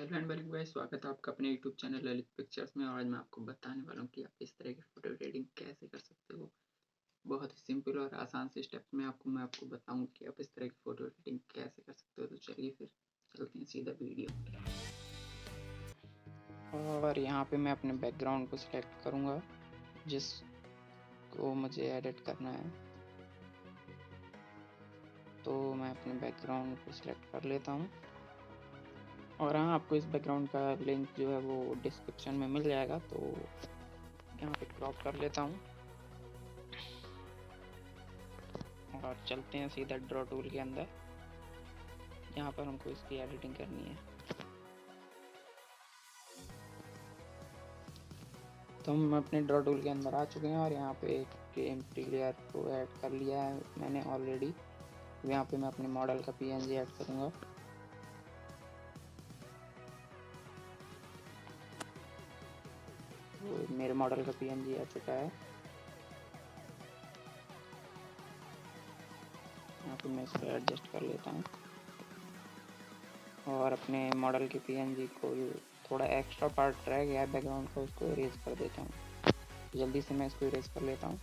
Hello and welcome guys, स्वागत है आपका अपने यूट्यूब चैनल ललित पिक्चर्स में। आज मैं आपको बताने वाला हूँ कि आप इस तरह की फोटो एडिटिंग कैसे कर सकते हो। बहुत ही सिंपल और आसान से स्टेप्स में मैं आपको बताऊँ कि आप इस तरह की फोटो एडिटिंग कैसे कर सकते हो। तो चलिए फिर चलते हैं सीधा वीडियो। और यहाँ पे मैं अपने बैकग्राउंड को सिलेक्ट करूँगा जिसको मुझे एडिट करना है। तो मैं अपने बैकग्राउंड को सिलेक्ट कर लेता हूँ और हाँ, आपको इस बैकग्राउंड का लिंक जो है वो डिस्क्रिप्शन में मिल जाएगा। तो यहाँ पे क्रॉप कर लेता हूँ और चलते हैं सीधा ड्रॉ टूल के अंदर। यहाँ पर हमको इसकी एडिटिंग करनी है। तो हम अपने ड्रॉ टूल के अंदर आ चुके हैं और यहाँ पे एक एम्प्टी लेयर को ऐड कर लिया है मैंने ऑलरेडी। यहाँ पे मैं अपने मॉडल का पीएनजी ऐड करूँगा। तो मेरे मॉडल का पीएनजी आ चुका है। यहाँ पे मैं इसको एडजस्ट कर लेता हूँ और अपने मॉडल के पीएनजी को थोड़ा एक्स्ट्रा पार्ट रह गया है बैकग्राउंड का, उसको इरेज कर देता हूँ। जल्दी से मैं इसको इरेज कर लेता हूँ।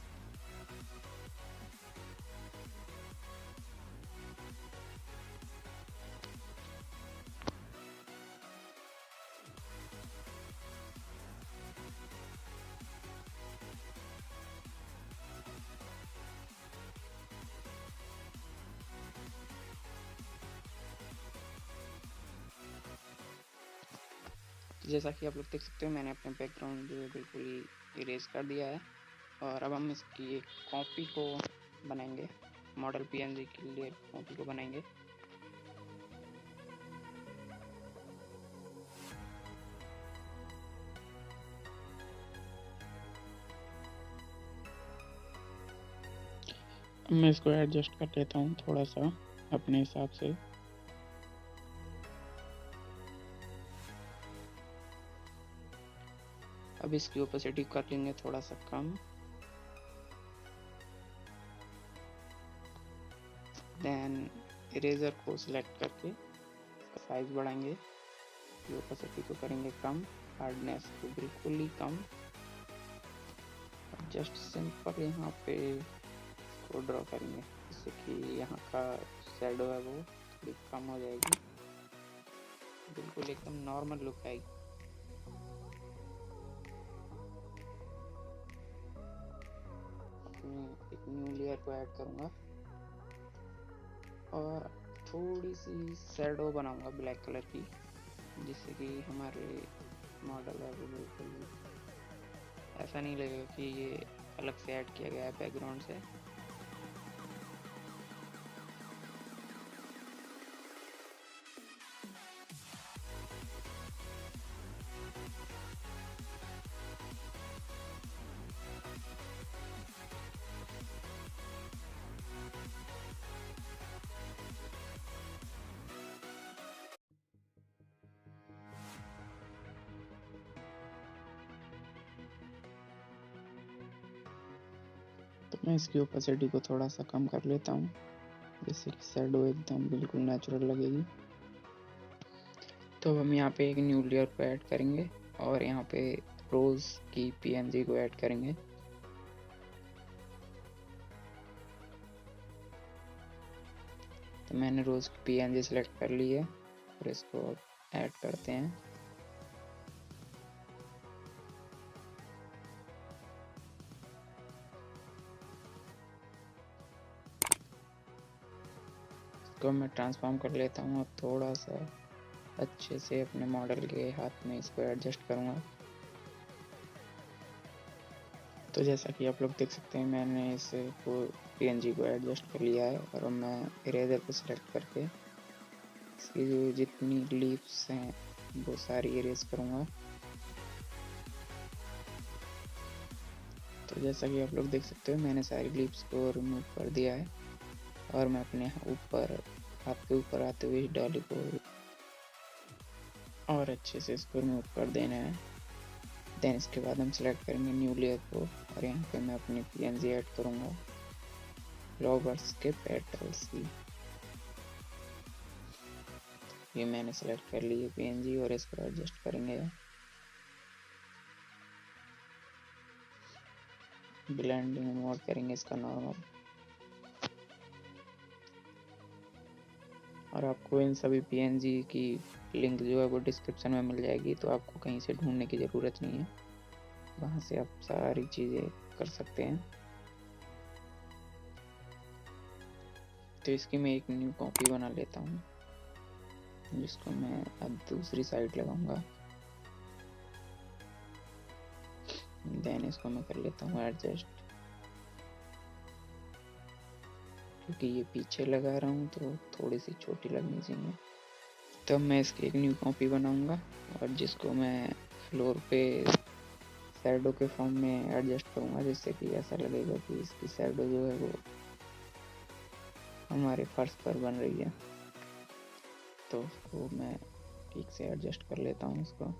जैसा कि आप लोग देख सकते हो, मैंने अपने बैकग्राउंड जो है बिल्कुल ही इरेज कर दिया है। और अब हम इसकी एक कॉपी को बनाएंगे, मॉडल पीएनजी के लिए कॉपी को बनाएंगे। मैं इसको एडजस्ट कर लेता हूँ थोड़ा सा अपने हिसाब से। अब इसकी ओपेसिटी कर लेंगे थोड़ा सा कम। देन इरेजर को सिलेक्ट करके साइज बढ़ाएंगे, ओपेसिटी को करेंगे कम, हार्डनेस को बिल्कुल ही कम। जस्ट सिंपल यहाँ पे इसको ड्रॉ करेंगे जिससे कि यहाँ का शैडो है वो थोड़ी कम हो जाएगी, बिल्कुल एकदम नॉर्मल लुक आएगी। एक न्यू लेयर को ऐड करूँगा और थोड़ी सी शैडो बनाऊंगा ब्लैक कलर की, जिससे कि हमारे मॉडल है वो बिल्कुल ऐसा नहीं लगेगा कि ये अलग से ऐड किया गया है बैकग्राउंड से। तो मैं इसकी ओपेसिटी को थोड़ा सा कम कर लेता हूँ जिससे कि शैडो एकदम बिल्कुल नेचुरल लगेगी। तो हम यहाँ पे एक न्यू लेयर को ऐड करेंगे और यहाँ पे रोज की पीएनजी को ऐड करेंगे। तो मैंने रोज की पीएनजी सेलेक्ट कर ली है और इसको ऐड करते हैं। इसको मैं ट्रांसफॉर्म कर लेता हूँ और थोड़ा सा अच्छे से अपने मॉडल के हाथ में इसको एडजस्ट करूँगा। तो जैसा कि आप लोग देख सकते हैं, मैंने इस पीएनजी को एडजस्ट कर लिया है और मैं इरेजर को सिलेक्ट करके इसकी जो जितनी लीव्स हैं वो सारी इरेज करूँगा। तो जैसा कि आप लोग देख सकते हो, मैंने सारी लीव्स को रिमूव कर दिया है और मैं अपने ऊपर हाथ के ऊपर आते हुए डाली को और अच्छे से इसको रिमूव कर देना है। देन इसके बाद हम सेलेक्ट करेंगे न्यू लेयर को और यहाँ पे मैं अपनी पीएनजी ऐड करूँगा फ्लावर्स के पेटल्स की। ये मैंने सेलेक्ट कर ली है PNG और इसको एडजस्ट करेंगे। ब्लेंडिंग मोड करेंगे इसका नॉर्मल। और आपको इन सभी PNG की लिंक जो है वो डिस्क्रिप्शन में मिल जाएगी, तो आपको कहीं से ढूंढने की ज़रूरत नहीं है, वहाँ से आप सारी चीज़ें कर सकते हैं। तो इसकी मैं एक न्यू कॉपी बना लेता हूँ, जिसको मैं अब दूसरी साइड लगाऊंगा। देन इसको मैं कर लेता हूँ एडजस्ट, क्योंकि ये पीछे लगा रहा हूँ तो थोड़ी सी छोटी लगनी चाहिए। तब मैं इसकी एक न्यू कॉपी बनाऊंगा और जिसको मैं फ्लोर पे शैडो के फॉर्म में एडजस्ट करूंगा, जिससे कि ऐसा लगेगा कि इसकी शैडो जो है वो हमारे फर्श पर बन रही है। तो उसको मैं ठीक से एडजस्ट कर लेता हूँ इसको।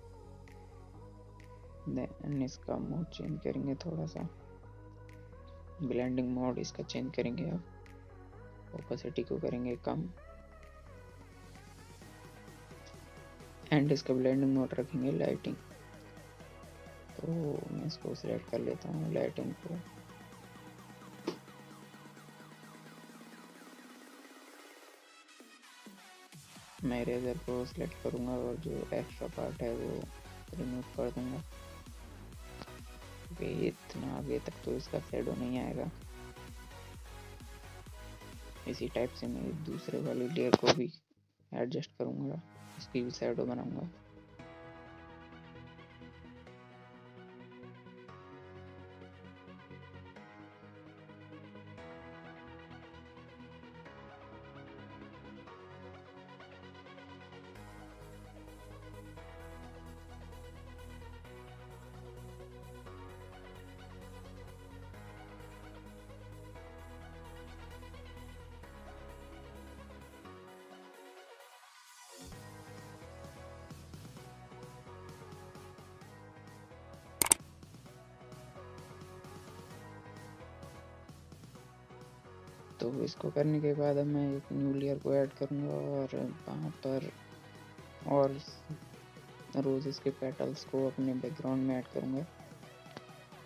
देन इसका मोड चेंज करेंगे, थोड़ा सा ब्लेंडिंग मोड इसका चेंज करेंगे। अब ओपेसिटी को करेंगे कम एंड इसका ब्लेंडिंग मोड रखेंगे लाइटिंग। तो मैं इसको सिलेक्ट कर लेता हूँ लाइटिंग को। मैं इरेजर को सिलेक्ट करूँगा और जो एक्स्ट्रा पार्ट है वो रिमूव कर दूँगा। इतना आगे तक तो इसका शैडो नहीं आएगा। इसी टाइप से मैं दूसरे वाली लेयर को भी एडजस्ट करूँगा, इसकी भी शैडो बनाऊँगा। तो इसको करने के बाद अब मैं एक न्यू लेयर को ऐड करूँगा और वहाँ पर और रोजेस के पेटल्स को अपने बैकग्राउंड में ऐड करूँगा।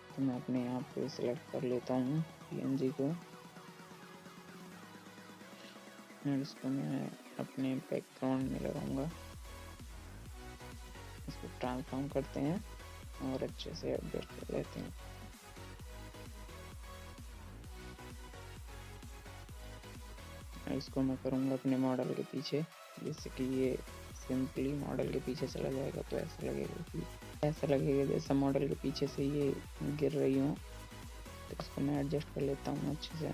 तो मैं अपने यहाँ पे सिलेक्ट कर लेता हूँ PNG को और इसको मैं अपने बैकग्राउंड में लगाऊंगा। इसको ट्रांसफॉर्म करते हैं और अच्छे से एडजस्ट कर लेते हैं। इसको मैं करूँगा अपने मॉडल के पीछे, जिससे कि ये सिंपली मॉडल के पीछे चला जाएगा। तो ऐसा लगेगा जैसा मॉडल के पीछे से ये गिर रही हो। तो इसको मैं एडजस्ट कर लेता हूँ अच्छे से।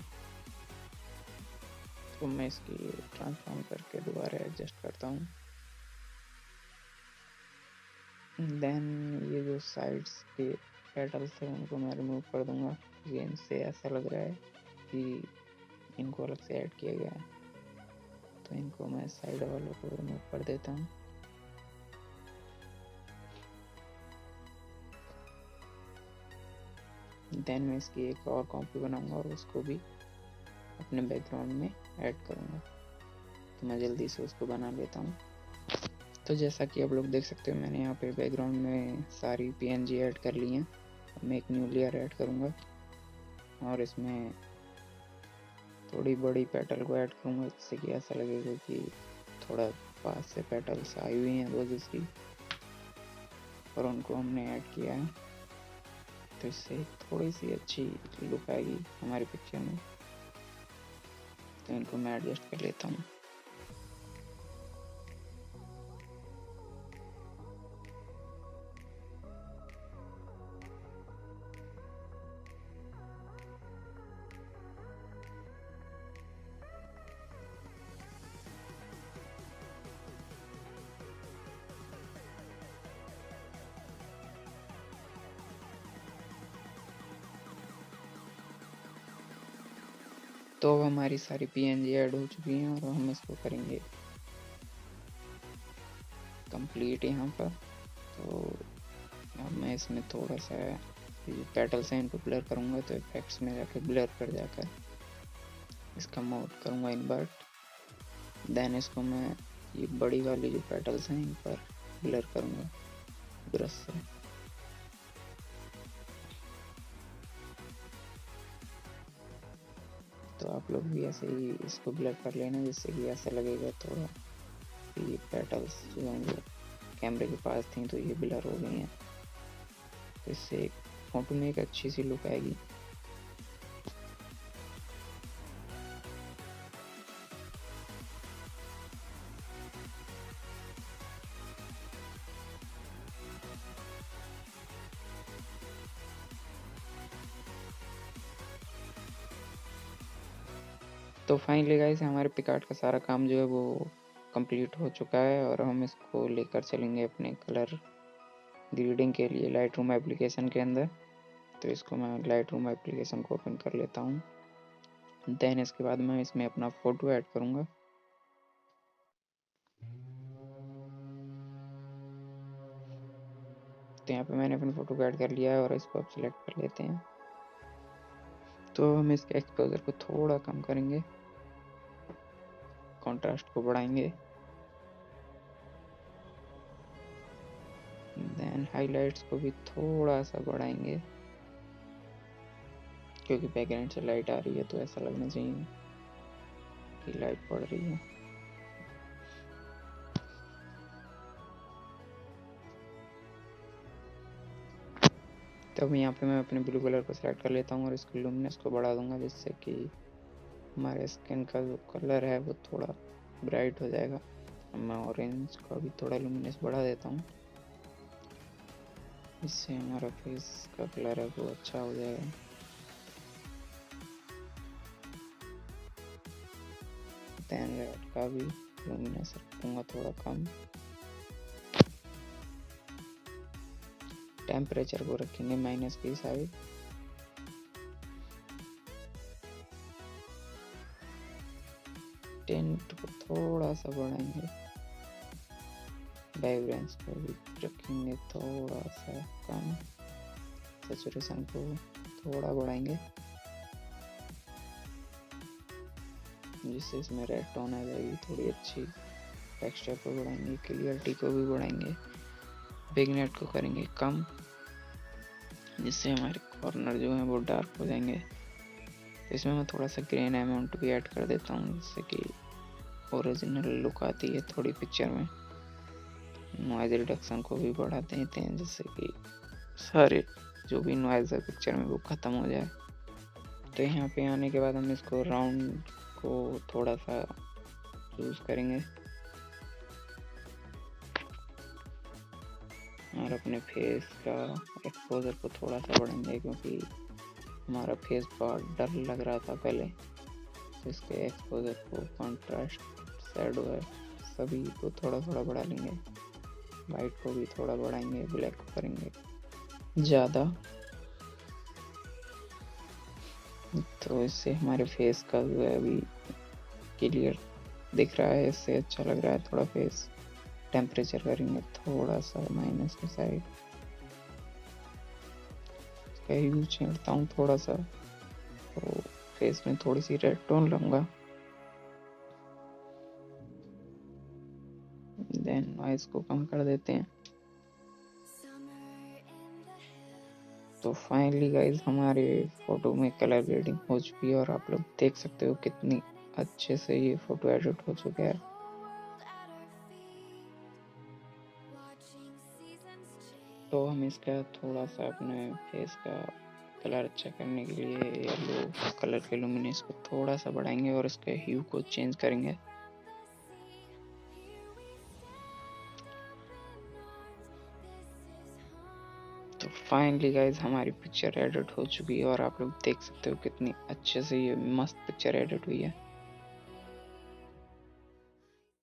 तो मैं इसकी ट्रांसफॉर्म करके दोबारा एडजस्ट करता हूँ। देन ये जो साइड्स के पेटल्स हैं उनको मैं रिमूव कर दूँगा। ये इनसे ऐसा लग रहा है कि इनको अलग से ऐड किया गया है, तो इनको मैं साइड वालों को रिमूव कर देता हूँ। देन मैं इसकी एक और कॉपी बनाऊंगा और उसको भी अपने बैकग्राउंड में ऐड करूंगा। तो मैं जल्दी से उसको बना लेता हूँ। तो जैसा कि आप लोग देख सकते हो, मैंने यहाँ पे बैकग्राउंड में सारी PNG ऐड कर ली हैं। अब मैं एक न्यू लेयर ऐड करूँगा और इसमें थोड़ी बड़ी पेटल को ऐड करूँगा, जिससे कि ऐसा लगेगा कि थोड़ा पास से पेटल्स आई हुई हैं रोजेस की और उनको हमने ऐड किया है। तो इससे थोड़ी सी अच्छी लुक आएगी हमारी पिक्चर में। तो इनको मैं एडजस्ट कर लेता हूँ। तो अब हमारी सारी PNG ऐड हो चुकी हैं और हम इसको करेंगे कंप्लीट यहाँ पर। तो अब मैं इसमें थोड़ा सा जो पेटल्स हैं इनको ब्लर करूँगा। तो इफेक्ट्स में जाकर ब्लर पर जाकर इसका मोड करूँगा इन्वर्ट। देन इसको मैं ये बड़ी वाली जो पेटल्स हैं इन पर ब्लर करूँगा ब्रश से। तो आप लोग भी ऐसे ही इसको ब्लर कर लेना, जिससे कि ऐसा लगेगा थोड़ा कि ये पेटल्स जो हैं वो कैमरे के पास थी तो ये ब्लर हो गई हैं। तो इससे फोटो में एक अच्छी सी लुक आएगी। तो फाइनली गाइस हमारे पिकआर्ट का सारा काम जो है वो कंप्लीट हो चुका है और हम इसको लेकर चलेंगे अपने कलर ग्रेडिंग के लिए लाइटरूम एप्लीकेशन के अंदर। तो इसको मैं लाइटरूम एप्लीकेशन को ओपन कर लेता हूँ। देन इसके बाद मैं इसमें अपना फ़ोटो ऐड करूँगा। तो यहाँ पे मैंने अपनी फ़ोटो को ऐड कर लिया है और इसको अब सिलेक्ट कर लेते हैं। तो हम इसके एक्सपोजर को थोड़ा कम करेंगे, कॉन्ट्रास्ट को बढ़ाएंगे, देन हाइलाइट्स को भी थोड़ा सा बढ़ाएंगे क्योंकि बैकग्राउंड से लाइट आ रही है तो ऐसा लगना चाहिए कि लाइट पड़ रही है। तब यहाँ पे मैं अपने ब्लू कलर को सिलेक्ट कर लेता हूँ और इसकी लुमिनेंस को बढ़ा दूंगा, जिससे कि हमारे स्किन का जो कलर है वो थोड़ा ब्राइट हो जाएगा। मैं ऑरेंज का भी थोड़ा लुमिनेंस बढ़ा देता हूँ, इससे हमारा फेस का कलर है वो अच्छा हो जाएगा। देन रेड का भी लुमिनेंस रखूँगा थोड़ा कम। टेम्परेचर को रखेंगे माइनस की साइड। टेंट को थोड़ा सा बढ़ाएंगे। वाइब्रेंस को भी रखेंगे थोड़ा सा कम। सैचुरेशन को थोड़ा बढ़ाएंगे जिससे इसमें रेड टोन आ जाएगी थोड़ी अच्छी। टेक्सचर को बढ़ाएंगे, क्लियरिटी को भी बढ़ाएंगे, विग्नेट को करेंगे कम जिससे हमारे कॉर्नर जो हैं वो डार्क हो जाएंगे। तो इसमें मैं थोड़ा सा ग्रेन अमाउंट भी ऐड कर देता हूँ जिससे कि ओरिजिनल लुक आती है थोड़ी पिक्चर में। नॉइज रिडक्शन को भी बढ़ा देते हैं जिससे कि सारे जो भी नॉइज है पिक्चर में वो ख़त्म हो जाए। तो यहाँ पे आने के बाद हम इसको राउंड को थोड़ा सा चूज़ करेंगे और अपने फेस का एक्सपोजर को थोड़ा सा बढ़ाएंगे क्योंकि हमारा फेस बहुत डर लग रहा था पहले। तो इसके एक्सपोजर को, कॉन्ट्रास्ट, शैडो है, सभी को थोड़ा थोड़ा बढ़ा लेंगे। वाइट को भी थोड़ा बढ़ाएंगे, ब्लैक को करेंगे ज़्यादा। तो इससे हमारे फेस का जो है अभी क्लियर दिख रहा है, इससे अच्छा लग रहा है थोड़ा फेस। टेम्परेचर करेंगे थोड़ा सा माइनस की साइड। इसका ह्यू छेड़ता हूँ थोड़ा सा, तो फेस में थोड़ी सी रेड टोन लूँगा। देन नॉइस को कम कर देते हैं। तो फाइनली गाइज हमारे फ़ोटो में कलर ग्रेडिंग हो चुकी है और आप लोग देख सकते हो कितनी अच्छे से ये फ़ोटो एडिट हो चुका है। तो हम इसका थोड़ा सा अपने फेस का कलर अच्छा करने के लिए येलो कलर के लुमिनेंस को थोड़ा सा बढ़ाएंगे और इसके ह्यू को चेंज करेंगे। तो फाइनली गाइज हमारी पिक्चर एडिट हो चुकी है और आप लोग देख सकते हो कितनी अच्छे से ये मस्त पिक्चर एडिट हुई है।